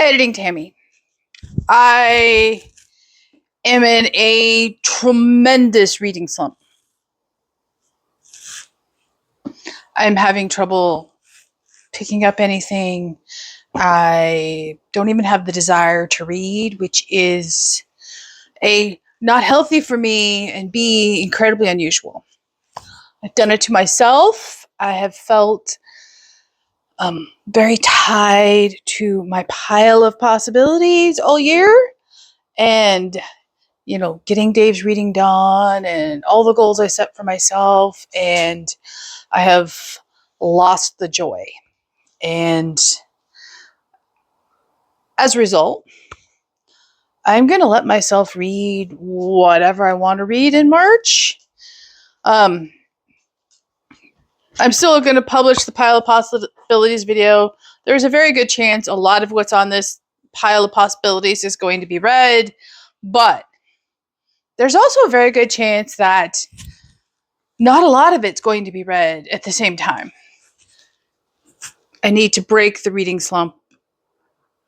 Editing Tammy. I am in a tremendous reading slump. I'm having trouble picking up anything. I don't even have the desire to read, which is A, not healthy for me, and B, incredibly unusual. I've done it to myself. I have felt very tied to my pile of possibilities all year. And, you know, getting Dave's reading done and all the goals I set for myself. And I have lost the joy. And as a result, I'm going to let myself read whatever I want to read in March. I'm still going to publish the Pile of Possibilities video. There's a very good chance a lot of what's on this pile of possibilities is going to be read, but there's also a very good chance that not a lot of it's going to be read at the same time. I need to break the reading slump,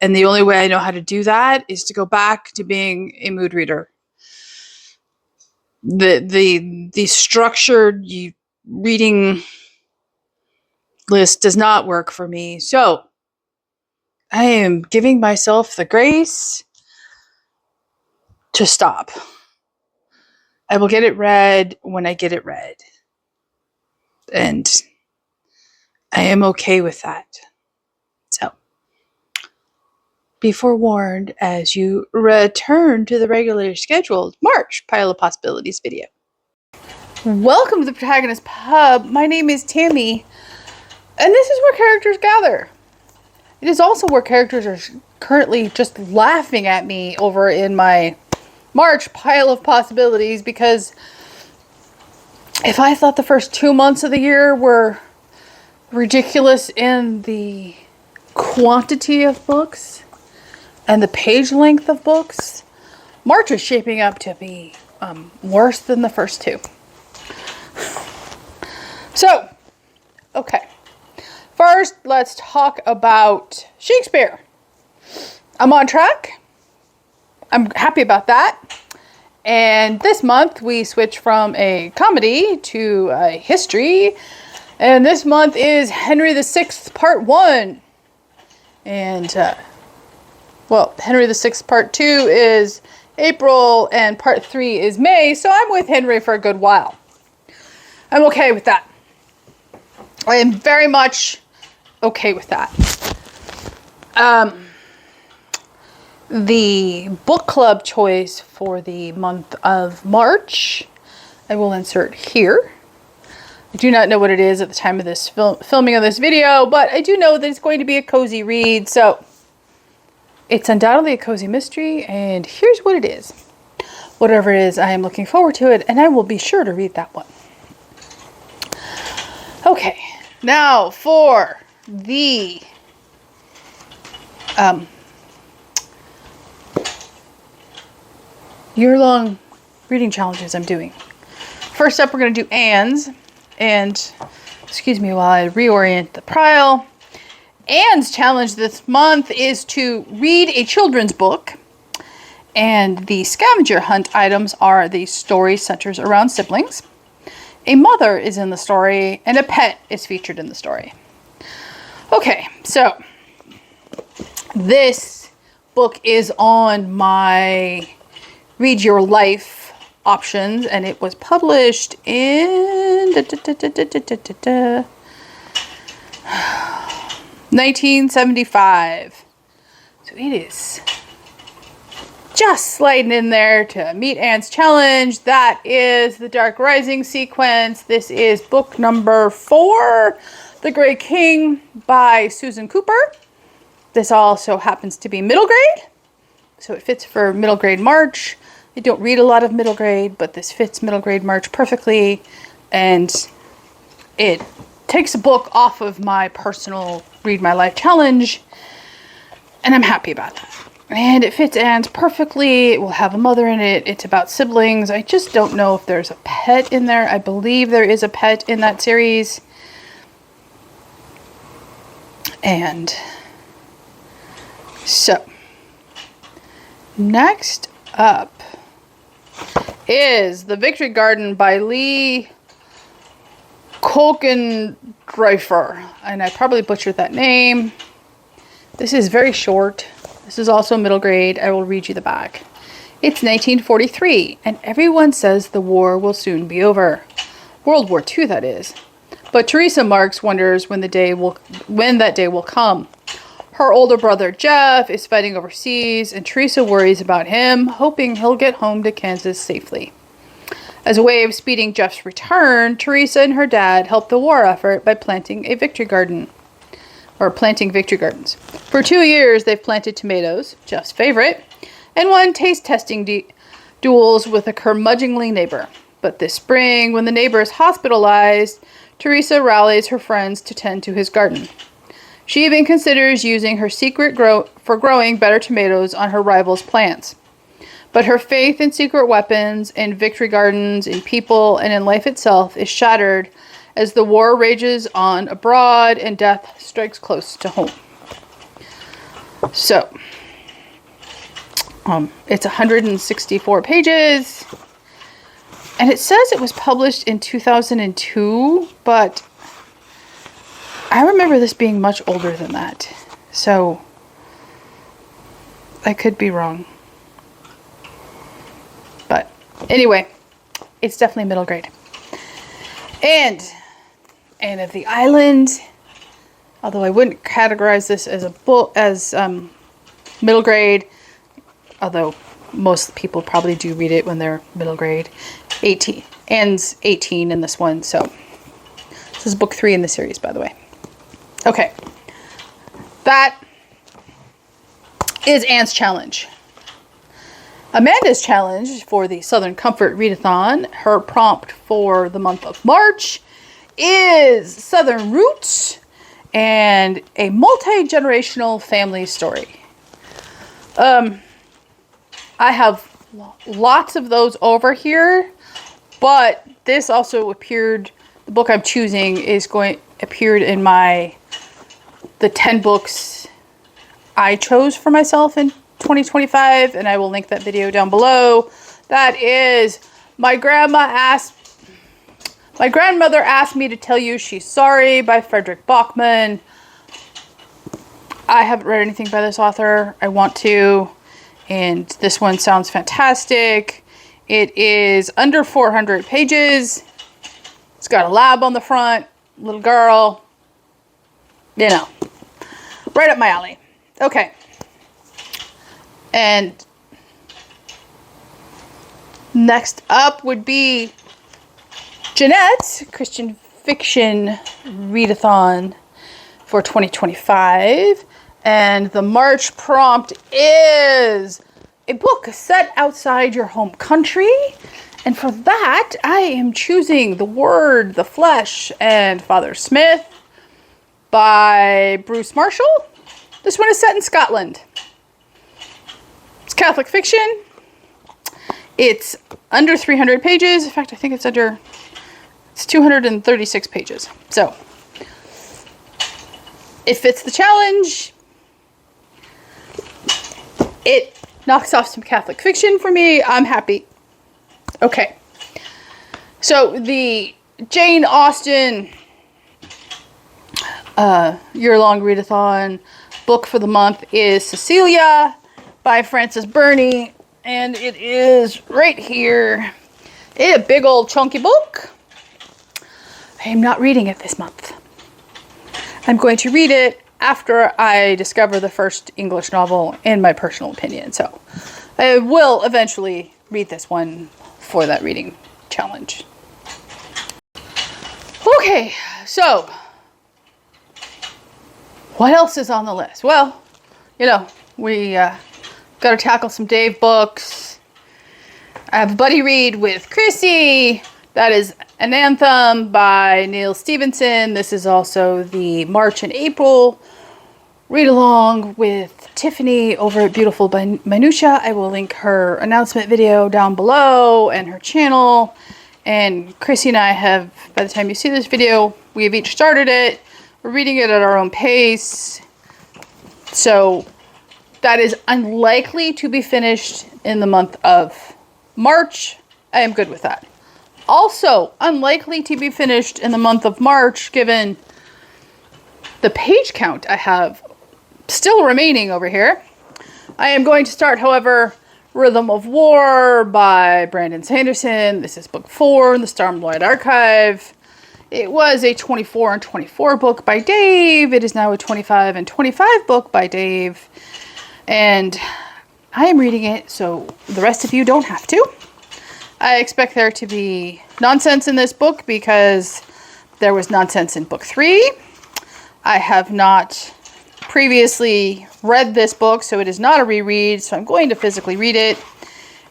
and the only way I know how to do that is to go back to being a mood reader. The structured reading list does not work for me. So I am giving myself the grace to stop. I will get it read when I get it read. And I am okay with that. So be forewarned as you return to the regularly scheduled March Pile of Possibilities video. Welcome to the Protagonist Pub. My name is Tammy, and this is where characters gather. It is also where characters are currently just laughing at me over in my March Pile of Possibilities, because if I thought the first 2 months of the year were ridiculous in the quantity of books and the page length of books, March is shaping up to be worse than the first two. So, okay. First, let's talk about Shakespeare. I'm on track. I'm happy about that. And this month, we switch from a comedy to a history. And this month is Henry VI, Part 1. And, Henry VI, Part 2 is April, and Part 3 is May. So I'm with Henry for a good while. I'm okay with that. I am very much okay with that. The book club choice for the month of March, I will insert here. I do not know what it is at the time of this filming of this video, but I do know that it's going to be a cozy read, so it's undoubtedly a cozy mystery, and here's what it is. Whatever it is, I am looking forward to it, and I will be sure to read that one. Okay, now for the year-long reading challenges I'm doing. First up, we're going to do Anne's. And, excuse me while I reorient the pile. Anne's challenge this month is to read a children's book. And the scavenger hunt items are the story centers around siblings. A mother is in the story, and a pet is featured in the story. Okay, so this book is on my Read Your Life options, and it was published in 1975. So it is just sliding in there to meet Anne's challenge. That is the Dark Rising sequence. This is book number 4, The Grey King by Susan Cooper. This also happens to be middle grade, so it fits for middle grade March. I don't read a lot of middle grade, but this fits middle grade March perfectly, and it takes a book off of my personal Read My Life challenge, and I'm happy about that. And it fits Anne's perfectly. It will have a mother in it. It's about siblings. I just don't know if there's a pet in there. I believe there is a pet in that series. And So, next up is The Victory Garden by Lee Kolkendreifer. And I probably butchered that name. This is very short. This is also middle grade. I will read you the back. It's 1943, and everyone says the war will soon be over. World War II, that is. But Teresa Marks wonders when that day will come. Her older brother, Jeff, is fighting overseas, and Teresa worries about him, hoping he'll get home to Kansas safely. As a way of speeding Jeff's return, Teresa and her dad help the war effort by planting victory gardens. For 2 years, they've planted tomatoes, Jeff's favorite, and won taste testing duels with a curmudgeonly neighbor. But this spring, when the neighbor is hospitalized, Teresa rallies her friends to tend to his garden. She even considers using her secret for growing better tomatoes on her rival's plants. But her faith in secret weapons, in victory gardens, in people, and in life itself is shattered as the war rages on abroad and death strikes close to home. So, it's 164 pages, and it says it was published in 2002, but I remember this being much older than that, so I could be wrong. But anyway, it's definitely middle grade. And Anne of the Island, although I wouldn't categorize this as a book as middle grade, although most people probably do read it when they're middle grade. 18. Anne's 18 in this one, so this is book 3 in the series, by the way. Okay, that is Anne's challenge. Amanda's challenge for the Southern Comfort Readathon, her prompt for the month of March, is Southern Roots and a multi-generational family story. I have lots of those over here, but this also appeared, the book I'm choosing appeared in the 10 books I chose for myself in 2025, and I will link that video down below. That is My Grandmother Asked Me to Tell You She's Sorry by Frederick Bachman. I haven't read anything by this author. I want to, and this one sounds fantastic. It is under 400 pages. It's got a lab on the front, little girl. You know, right up my alley. Okay. And next up would be Jeanette's Christian Fiction Readathon for 2025. And the March prompt is a book set outside your home country. And for that, I am choosing The Word, the Flesh, and Father Smith by Bruce Marshall. This one is set in Scotland. It's Catholic fiction. It's under 300 pages. In fact, I think it's 236 pages. So, it fits the challenge. It knocks off some Catholic fiction for me. I'm happy. Okay. So, the Jane Austen year-long readathon book for the month is Cecilia by Frances Burney, and it is right here. It's a big old chunky book. I am not reading it this month. I'm going to read it after I discover the first English novel, in my personal opinion. So I will eventually read this one for that reading challenge. Okay, so what else is on the list? Well, you know, we got to tackle some Dave books. I have a buddy read with Chrissy. That is An Anthem by Neil Stevenson. This is also the March and April read along with Tiffany over at Beautiful by Minutia. I will link her announcement video down below and her channel. And Chrissy and I have, by the time you see this video, we have each started it. We're reading it at our own pace. So that is unlikely to be finished in the month of March. I am good with that. Also, unlikely to be finished in the month of March, given the page count I have still remaining over here. I am going to start, however, Rhythm of War by Brandon Sanderson. This is book 4 in the Stormlight Archive. It was a 24 and 24 book by Dave. It is now a 25 and 25 book by Dave. And I am reading it, so the rest of you don't have to. I expect there to be nonsense in this book because there was nonsense in book 3. I have not previously read this book, so it is not a reread, so I'm going to physically read it.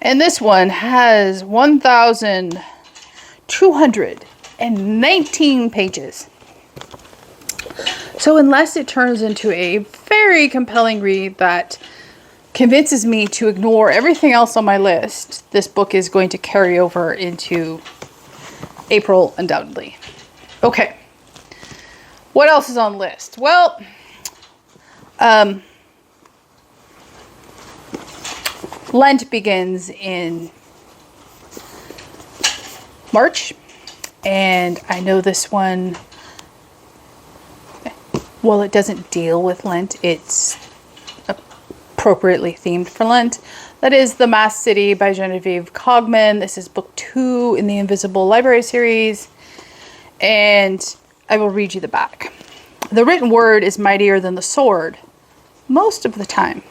And this one has 1,219 pages. So unless it turns into a very compelling read that convinces me to ignore everything else on my list, this book is going to carry over into April, undoubtedly. Okay. What else is on the list? Well, Lent begins in March, and I know this one, well, it doesn't deal with Lent. It's appropriately themed for Lent. That is The Masked City by Genevieve Cogman. This is book 2 in the Invisible Library series, and I will read you the back. The written word is mightier than the sword, most of the time.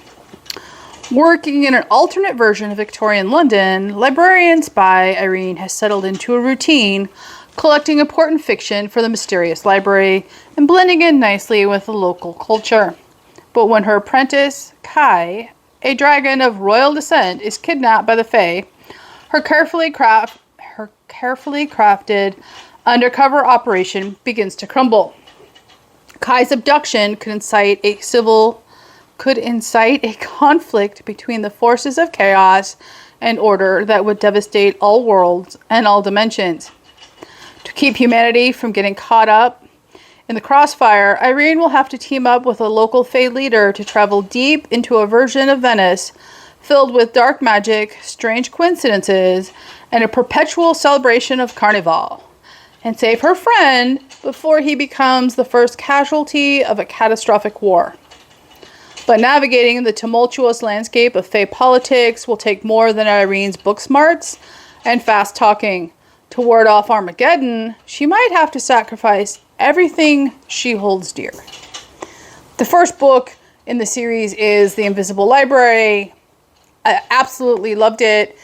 Working in an alternate version of Victorian London, librarian spy Irene has settled into a routine, collecting important fiction for the mysterious library and blending in nicely with the local culture. But when her apprentice, Kai, a dragon of royal descent, is kidnapped by the Fae, her carefully crafted undercover operation begins to crumble. Kai's abduction could incite a conflict between the forces of chaos and order that would devastate all worlds and all dimensions. To keep humanity from getting caught up in the crossfire, Irene will have to team up with a local Fae leader to travel deep into a version of Venice filled with dark magic, strange coincidences, and a perpetual celebration of Carnival, and save her friend before he becomes the first casualty of a catastrophic war. But navigating the tumultuous landscape of Fae politics will take more than Irene's book smarts and fast talking. To ward off Armageddon, she might have to sacrifice everything she holds dear. The first book in the series is The Invisible Library. I absolutely loved it.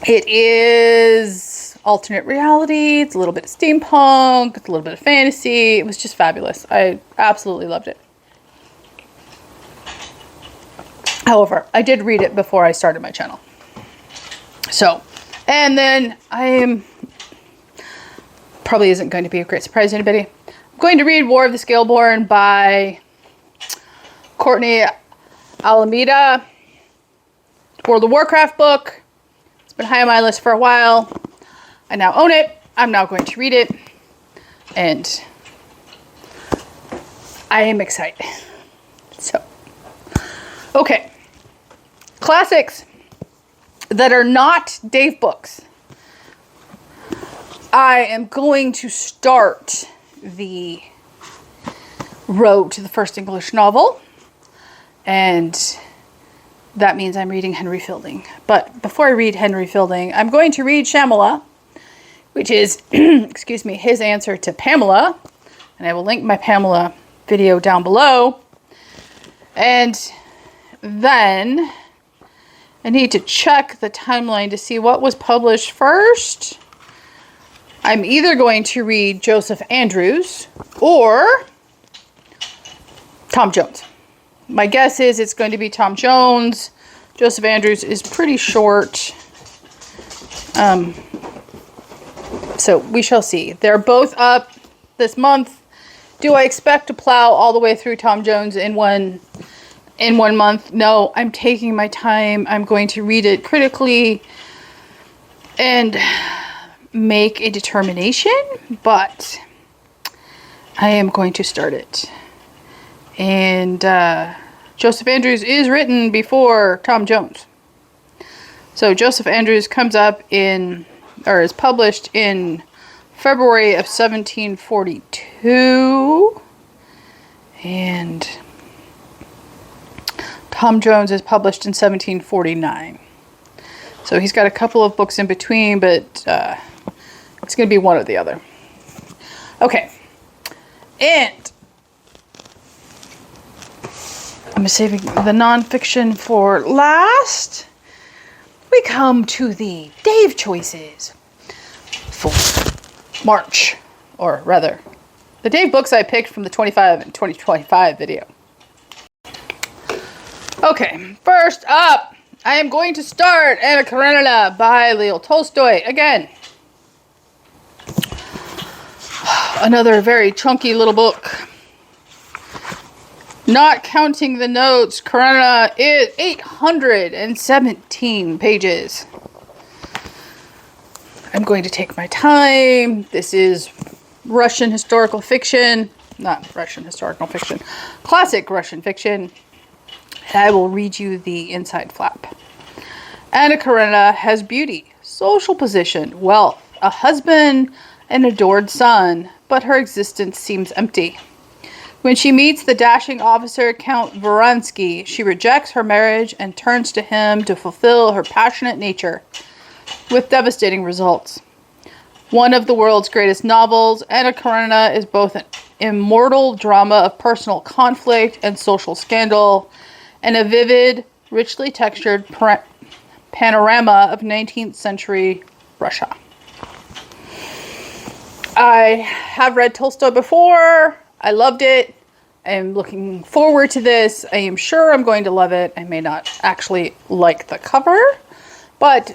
It is alternate reality. It's a little bit of steampunk. It's a little bit of fantasy. It was just fabulous. I absolutely loved it. However, I did read it before I started my channel. So, and then probably isn't going to be a great surprise to anybody. I'm going to read War of the Scaleborn by Courtney Alameda. World of Warcraft book. It's been high on my list for a while. I now own it. I'm now going to read it. And I am excited. So, okay. Classics that are not Dave books. I am going to start the road to the first English novel. And that means I'm reading Henry Fielding. But before I read Henry Fielding, I'm going to read Shyamala, which is, excuse me, his answer to Pamela. And I will link my Pamela video down below. And then I need to check the timeline to see what was published first. I'm either going to read Joseph Andrews or Tom Jones. My guess is it's going to be Tom Jones. Joseph Andrews is pretty short. So we shall see. They're both up this month. Do I expect to plow all the way through Tom Jones in one month? No, I'm taking my time. I'm going to read it critically and make a determination, but I am going to start it. And Joseph Andrews is written before Tom Jones. So Joseph Andrews comes up in, or is published in February of 1742. And Tom Jones is published in 1749. So he's got a couple of books in between, but it's going to be one or the other. Okay. And I'm saving the nonfiction for last. We come to the Dave choices for March, or rather, the Dave books I picked from the 25 and 2025 video. Okay, first up, I am going to start Anna Karenina by Leo Tolstoy. Again, another very chunky little book. Not counting the notes, Karenina is 817 pages. I'm going to take my time. This is Russian historical fiction. Not Russian historical fiction. Classic Russian fiction. And I will read you the inside flap. Anna Karenina has beauty, social position, wealth, a husband, an adored son, but her existence seems empty. When she meets the dashing officer Count Voronsky, she rejects her marriage and turns to him to fulfill her passionate nature, with devastating results. One of the world's greatest novels, Anna Karenina is both an immortal drama of personal conflict and social scandal, and a vivid, richly textured panorama of 19th century Russia. I have read Tolstoy before. I loved it. I am looking forward to this. I am sure I'm going to love it. I may not actually like the cover, but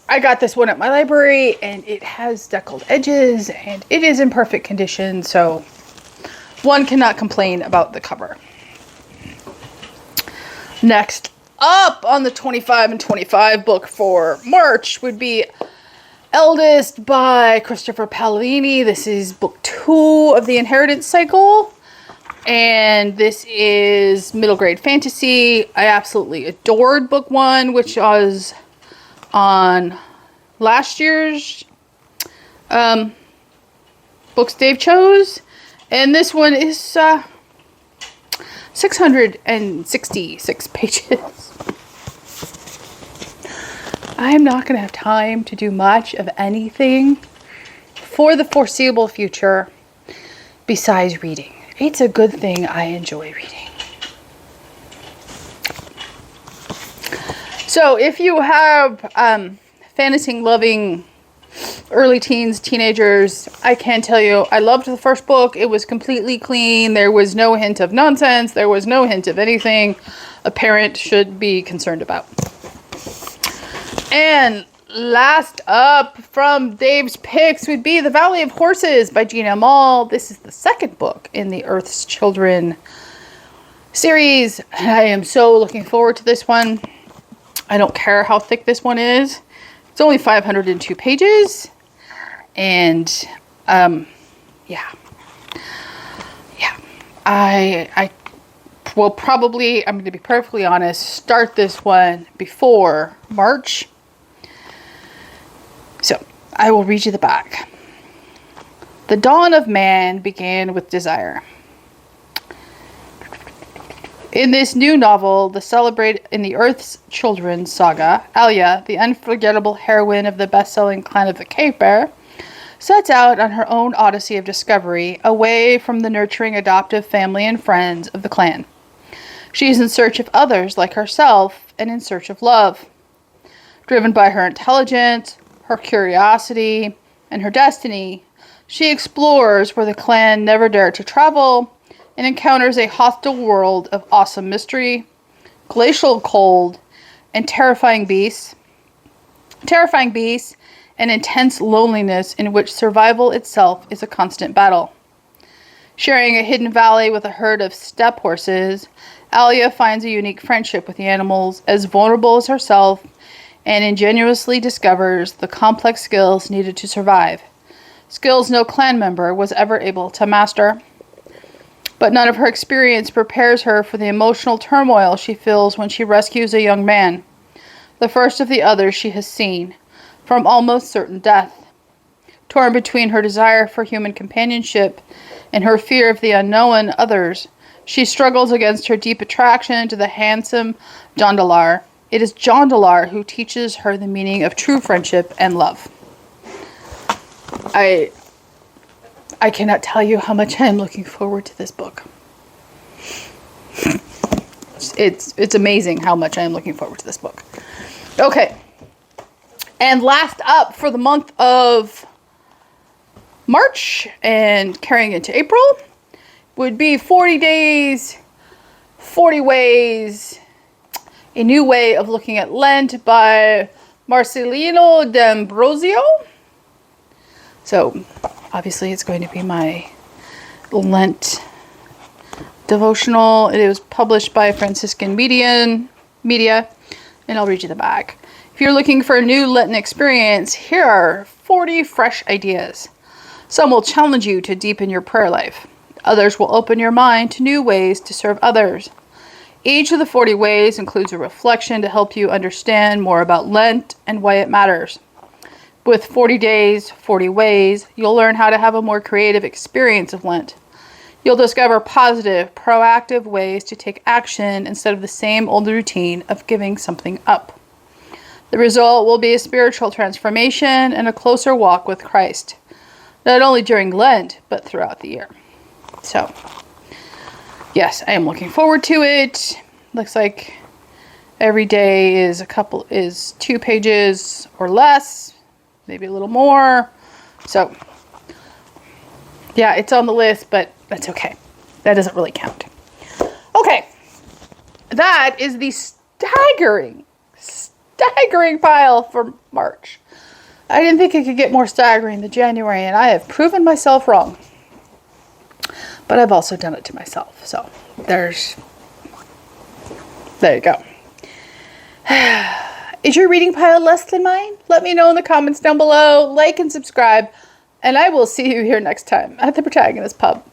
I got this one at my library and it has deckled edges and it is in perfect condition, so one cannot complain about the cover. Next up on the 25 and 25 book for March would be Eldest by Christopher Paolini. This is book 2 of the Inheritance cycle. And this is middle grade fantasy. I absolutely adored book 1, which was on last year's books Dave chose. And this one is 666 pages. I am not going to have time to do much of anything for the foreseeable future besides reading. It's a good thing I enjoy reading. So if you have fantasy-loving early teens, teenagers, I can tell you I loved the first book. It was completely clean. There was no hint of nonsense. There was no hint of anything a parent should be concerned about. And last up from Dave's picks would be The Valley of Horses by Gina Mall. This is the second book in the Earth's Children series. I am so looking forward to this one. I don't care how thick this one is. It's only 502 pages. And, yeah. I will probably, I'm going to be perfectly honest, start this one before March. So, I will read you the back. The dawn of man began with desire. In this new novel, in the Earth's Children saga, Alia, the unforgettable heroine of the best-selling Clan of the Cave Bear, sets out on her own odyssey of discovery, away from the nurturing adoptive family and friends of the clan. She is in search of others like herself and in search of love. Driven by her intelligence, her curiosity, and her destiny, she explores where the clan never dared to travel and encounters a hostile world of awesome mystery, glacial cold, and terrifying beasts, and intense loneliness in which survival itself is a constant battle. Sharing a hidden valley with a herd of steppe horses, Alia finds a unique friendship with the animals, as vulnerable as herself, and ingenuously discovers the complex skills needed to survive. Skills no clan member was ever able to master. But none of her experience prepares her for the emotional turmoil she feels when she rescues a young man, the first of the others she has seen, from almost certain death. Torn between her desire for human companionship and her fear of the unknown others, she struggles against her deep attraction to the handsome Jondalar. It is Jondalar who teaches her the meaning of true friendship and love. I cannot tell you how much I am looking forward to this book. It's amazing how much I am looking forward to this book. Okay. And last up for the month of March and carrying into April would be 40 Days, 40 Ways, A New Way of Looking at Lent by Marcelino D'Ambrosio. So, obviously, it's going to be my Lent devotional. It was published by Franciscan Media, and I'll read you the back. If you're looking for a new Lenten experience, here are 40 fresh ideas. Some will challenge you to deepen your prayer life. Others will open your mind to new ways to serve others. Each of the 40 ways includes a reflection to help you understand more about Lent and why it matters. With 40 Days, 40 Ways, you'll learn how to have a more creative experience of Lent. You'll discover positive, proactive ways to take action instead of the same old routine of giving something up. The result will be a spiritual transformation and a closer walk with Christ, not only during Lent, but throughout the year. So, yes, I am looking forward to it. Looks like every day is 2 pages or less. Maybe a little more. So, yeah, it's on the list, but that's okay. That doesn't really count. Okay. That is the staggering pile for March. I didn't think it could get more staggering than January, and I have proven myself wrong. But I've also done it to myself. So, there you go. Is your reading pile less than mine? Let me know in the comments down below. Like and subscribe. And I will see you here next time at the Protagonist Pub.